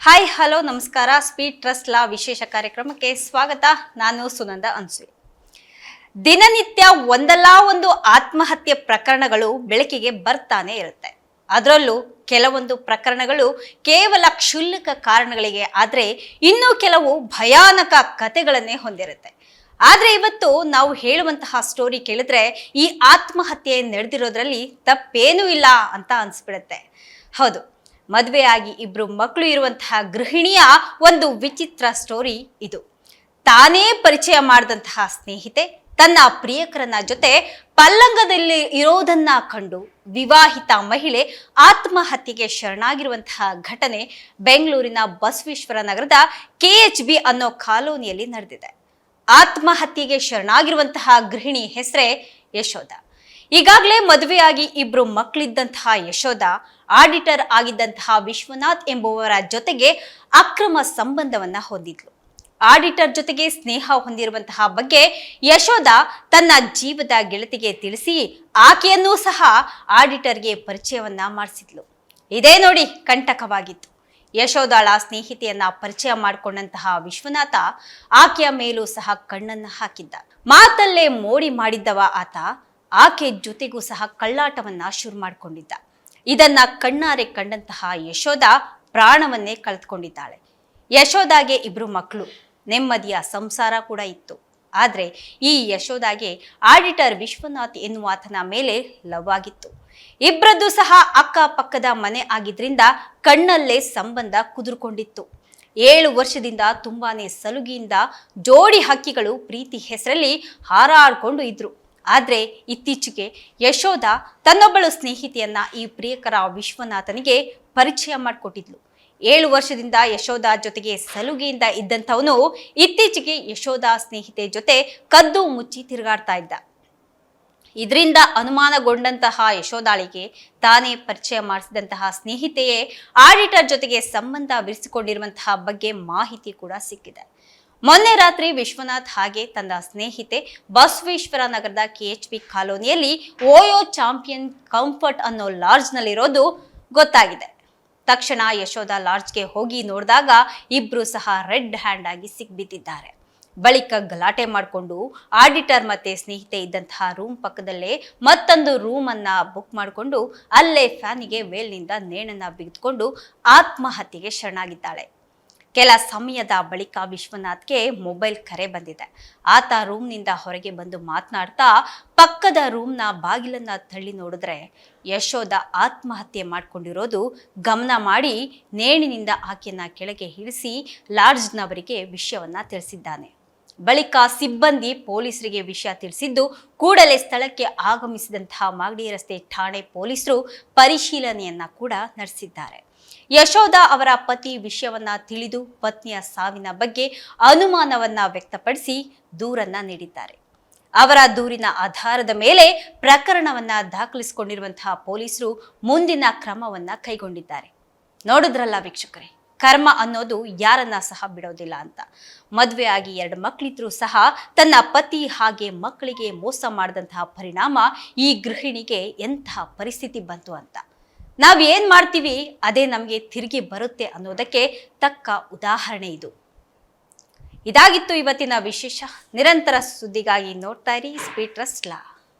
Hi hello ನಮಸ್ಕಾರ. Speed trust ಲಾ ವಿಶೇಷ ಕಾರ್ಯಕ್ರಮಕ್ಕೆ ಸ್ವಾಗತ. ನಾನು ಸುನಂದ ಅನ್ಸೂಯ್. ದಿನನಿತ್ಯ ಒಂದಲ್ಲ ಒಂದು ಆತ್ಮಹತ್ಯೆ ಪ್ರಕರಣಗಳು ಬೆಳಕಿಗೆ ಬರ್ತಾನೆ ಇರುತ್ತೆ. ಅದರಲ್ಲೂ ಕೆಲವೊಂದು ಪ್ರಕರಣಗಳು ಕೇವಲ ಕ್ಷುಲ್ಲಕ ಕಾರಣಗಳಿಗೆ ಆದರೆ ಇನ್ನೂ ಕೆಲವು ಭಯಾನಕ ಕಥೆಗಳನ್ನೇ ಹೊಂದಿರುತ್ತೆ. ಆದ್ರೆ ಇವತ್ತು ನಾವು ಹೇಳುವಂತಹ ಸ್ಟೋರಿ ಕೇಳಿದ್ರೆ ಈ ಆತ್ಮಹತ್ಯೆ ನಡೆದಿರೋದ್ರಲ್ಲಿ ತಪ್ಪೇನೂ ಇಲ್ಲ ಅಂತ ಅನ್ಸ್ಬಿಡುತ್ತೆ. ಹೌದು, ಮದುವೆಯಾಗಿ 2 ಮಕ್ಕಳು ಇರುವಂತಹ ಗೃಹಿಣಿಯ ಒಂದು ವಿಚಿತ್ರ ಸ್ಟೋರಿ ಇದು. ತಾನೇ ಪರಿಚಯ ಮಾಡಿದಂತಹ ಸ್ನೇಹಿತೆ ತನ್ನ ಪ್ರಿಯಕರನ ಜೊತೆ ಪಲ್ಲಂಗದಲ್ಲಿ ಇರೋದನ್ನ ಕಂಡು ವಿವಾಹಿತ ಮಹಿಳೆ ಆತ್ಮಹತ್ಯೆಗೆ ಶರಣಾಗಿರುವಂತಹ ಘಟನೆ ಬೆಂಗಳೂರಿನ ಬಸವೇಶ್ವರ ನಗರದ KHB ಅನ್ನೋ ಕಾಲೋನಿಯಲ್ಲಿ ನಡೆದಿದೆ. ಆತ್ಮಹತ್ಯೆಗೆ ಶರಣಾಗಿರುವಂತಹ ಗೃಹಿಣಿ ಹೆಸರೇ ಯಶೋಧ. ಈಗಾಗಲೇ ಮದುವೆಯಾಗಿ 2 ಮಕ್ಕಳಿದ್ದಂತಹ ಯಶೋಧ ಆಡಿಟರ್ ಆಗಿದ್ದಂತಹ ವಿಶ್ವನಾಥ್ ಎಂಬುವರ ಜೊತೆಗೆ ಅಕ್ರಮ ಸಂಬಂಧವನ್ನ ಹೊಂದಿದ್ಲು. ಆಡಿಟರ್ ಜೊತೆಗೆ ಸ್ನೇಹ ಹೊಂದಿರುವಂತಹ ಬಗ್ಗೆ ಯಶೋಧ ತನ್ನ ಜೀವದ ಗೆಳತಿಗೆ ತಿಳಿಸಿ ಆಕೆಯನ್ನೂ ಸಹ ಆಡಿಟರ್ಗೆ ಪರಿಚಯವನ್ನ ಮಾಡಿಸಿದ್ಲು. ಇದೇ ನೋಡಿ ಕಂಟಕವಾಗಿತ್ತು. ಯಶೋಧಾಳ ಸ್ನೇಹಿತೆಯನ್ನ ಪರಿಚಯ ಮಾಡಿಕೊಂಡಂತಹ ವಿಶ್ವನಾಥ ಆಕೆಯ ಮೇಲೂ ಸಹ ಕಣ್ಣನ್ನ ಹಾಕಿದ್ದ. ಮಾತಲ್ಲೇ ಮೋಡಿ ಮಾಡಿದ್ದವ ಆತ ಆಕೆ ಜೊತೆಗೂ ಸಹ ಕಳ್ಳಾಟವನ್ನ ಶುರು ಮಾಡಿಕೊಂಡಿದ್ದ. ಇದನ್ನ ಕಣ್ಣಾರೆ ಕಂಡಂತಹ ಯಶೋಧ ಪ್ರಾಣವನ್ನೇ ಕಳೆದುಕೊಂಡಿದ್ದಾಳೆ. ಯಶೋಧಾಗೆ 2 ಮಕ್ಕಳು, ನೆಮ್ಮದಿಯ ಸಂಸಾರ ಕೂಡ ಇತ್ತು. ಆದ್ರೆ ಈ ಯಶೋಧಾಗೆ ಆಡಿಟರ್ ವಿಶ್ವನಾಥ್ ಎನ್ನುವಾತನ ಮೇಲೆ ಲವ್ ಆಗಿತ್ತು. ಇಬ್ಬರದ್ದು ಸಹ ಅಕ್ಕಪಕ್ಕದ ಮನೆ ಆಗಿದ್ರಿಂದ ಕಣ್ಣಲ್ಲೇ ಸಂಬಂಧ ಕುದುರ್ಕೊಂಡಿತ್ತು. 7 ವರ್ಷದಿಂದ ತುಂಬಾನೇ ಸಲುಗಿಯಿಂದ ಜೋಡಿ ಹಕ್ಕಿಗಳು ಪ್ರೀತಿ ಹೆಸರಲ್ಲಿ ಹಾರಾಡ್ಕೊಂಡು ಇದ್ರು. ಆದ್ರೆ ಇತ್ತೀಚೆಗೆ ಯಶೋಧ ತನ್ನೊಬ್ಬಳು ಸ್ನೇಹಿತೆಯನ್ನ ಈ ಪ್ರಿಯಕರ ವಿಶ್ವನಾಥನಿಗೆ ಪರಿಚಯ ಮಾಡಿಕೊಟ್ಟಿದ್ಲು. 7 ವರ್ಷದಿಂದ ಯಶೋಧ ಜೊತೆಗೆ ಸಲುಗೆಯಿಂದ ಇದ್ದಂಥವನು ಇತ್ತೀಚೆಗೆ ಯಶೋಧ ಸ್ನೇಹಿತೆ ಜೊತೆ ಕದ್ದು ಮುಚ್ಚಿ ತಿರುಗಾಡ್ತಾ ಇದ್ದ. ಇದರಿಂದ ಅನುಮಾನಗೊಂಡಂತಹ ಯಶೋಧಾಳಿಗೆ ತಾನೇ ಪರಿಚಯ ಮಾಡಿಸಿದಂತಹ ಸ್ನೇಹಿತೆಯೇ ಆಡಿಟರ್ ಜೊತೆಗೆ ಸಂಬಂಧ ವಿರಿಸಿಕೊಂಡಿರುವಂತಹ ಬಗ್ಗೆ ಮಾಹಿತಿ ಕೂಡ ಸಿಕ್ಕಿದೆ. ಮೊನ್ನೆ ರಾತ್ರಿ ವಿಶ್ವನಾಥ್ ಹಾಗೆ ತನ್ನ ಸ್ನೇಹಿತೆ ಬಸವೇಶ್ವರ ನಗರದ KHB ಕಾಲೋನಿಯಲ್ಲಿ ಓಯೋ ಚಾಂಪಿಯನ್ ಕಂಫರ್ಟ್ ಅನ್ನೋ ಲಾಡ್ಜ್ನಲ್ಲಿರೋದು ಗೊತ್ತಾಗಿದೆ. ತಕ್ಷಣ ಯಶೋಧ ಲಾಡ್ಜ್ಗೆ ಹೋಗಿ ನೋಡಿದಾಗ ಇಬ್ರು ಸಹ ರೆಡ್ ಹ್ಯಾಂಡ್ ಆಗಿ ಸಿಕ್ಬಿದ್ದಿದ್ದಾರೆ. ಬಳಿಕ ಗಲಾಟೆ ಮಾಡಿಕೊಂಡು ಆಡಿಟರ್ ಮತ್ತೆ ಸ್ನೇಹಿತೆ ಇದ್ದಂತಹ ರೂಮ್ ಪಕ್ಕದಲ್ಲೇ ಮತ್ತೊಂದು ರೂಮ್ ಅನ್ನ ಬುಕ್ ಮಾಡಿಕೊಂಡು ಅಲ್ಲೇ ಫ್ಯಾನಿಗೆ ಮೇಲಿನಿಂದ ನೇಣನ್ನ ಬಿಗಿದುಕೊಂಡು ಆತ್ಮಹತ್ಯೆಗೆ ಶರಣಾಗಿದ್ದಾಳೆ. ಕೆಲ ಸಮಯದ ಬಳಿಕ ವಿಶ್ವನಾಥ್ಗೆ ಮೊಬೈಲ್ ಕರೆ ಬಂದಿದೆ. ಆತ ರೂಮ್ನಿಂದ ಹೊರಗೆ ಬಂದು ಮಾತನಾಡ್ತಾ ಪಕ್ಕದ ರೂಮ್ನ ಬಾಗಿಲನ್ನ ತಳ್ಳಿ ನೋಡಿದ್ರೆ ಯಶೋಧ ಆತ್ಮಹತ್ಯೆ ಮಾಡಿಕೊಂಡಿರೋದು ಗಮನ ಮಾಡಿ ನೇಣಿನಿಂದ ಆಕೆಯನ್ನ ಕೆಳಗೆ ಇಳಿಸಿ ಲಾಡ್ಜ್ನವರಿಗೆ ವಿಷಯವನ್ನ ತಿಳಿಸಿದ್ದಾನೆ. ಬಳಿಕ ಸಿಬ್ಬಂದಿ ಪೊಲೀಸರಿಗೆ ವಿಷಯ ತಿಳಿಸಿದ್ದು ಕೂಡಲೇ ಸ್ಥಳಕ್ಕೆ ಆಗಮಿಸಿದಂತಹ ಮಾಗಡಿ ರಸ್ತೆ ಠಾಣೆ ಪೊಲೀಸರು ಪರಿಶೀಲನೆಯನ್ನ ಕೂಡ ನಡೆಸಿದ್ದಾರೆ. ಯಶೋಧ ಅವರ ಪತಿ ವಿಷಯವನ್ನ ತಿಳಿದು ಪತ್ನಿಯ ಸಾವಿನ ಬಗ್ಗೆ ಅನುಮಾನವನ್ನ ವ್ಯಕ್ತಪಡಿಸಿ ದೂರನ್ನ ನೀಡಿದ್ದಾರೆ. ಅವರ ದೂರಿನ ಆಧಾರದ ಮೇಲೆ ಪ್ರಕರಣವನ್ನ ದಾಖಲಿಸಿಕೊಂಡಿರುವಂತಹ ಪೊಲೀಸರು ಮುಂದಿನ ಕ್ರಮವನ್ನ ಕೈಗೊಂಡಿದ್ದಾರೆ. ನೋಡಿದ್ರಲ್ಲ ವೀಕ್ಷಕರೇ, ಕರ್ಮ ಅನ್ನೋದು ಯಾರನ್ನ ಸಹ ಬಿಡೋದಿಲ್ಲ ಅಂತ. ಮದುವೆ ಆಗಿ 2 ಮಕ್ಕಳಿದ್ರೂ ಸಹ ತನ್ನ ಪತಿ ಹಾಗೆ ಮಕ್ಕಳಿಗೆ ಮೋಸ ಮಾಡಿದಂತಹ ಪರಿಣಾಮ ಈ ಗೃಹಿಣಿಗೆ ಎಂತಹ ಪರಿಸ್ಥಿತಿ ಬಂತು ಅಂತ. ನಾವ್ ಏನ್ ಮಾಡ್ತೀವಿ ಅದೇ ನಮಗೆ ತಿರುಗಿ ಬರುತ್ತೆ ಅನ್ನೋದಕ್ಕೆ ತಕ್ಕ ಉದಾಹರಣೆ ಇದು. ಇದಾಗಿತ್ತು ಇವತ್ತಿನ ವಿಶೇಷ. ನಿರಂತರ ಸುದ್ದಿಗಾಗಿ ನೋಡ್ತಾ ಇರಿ ಸ್ಪೀಡ್ ಟ್ರಸ್ಟ್ ಲಾ.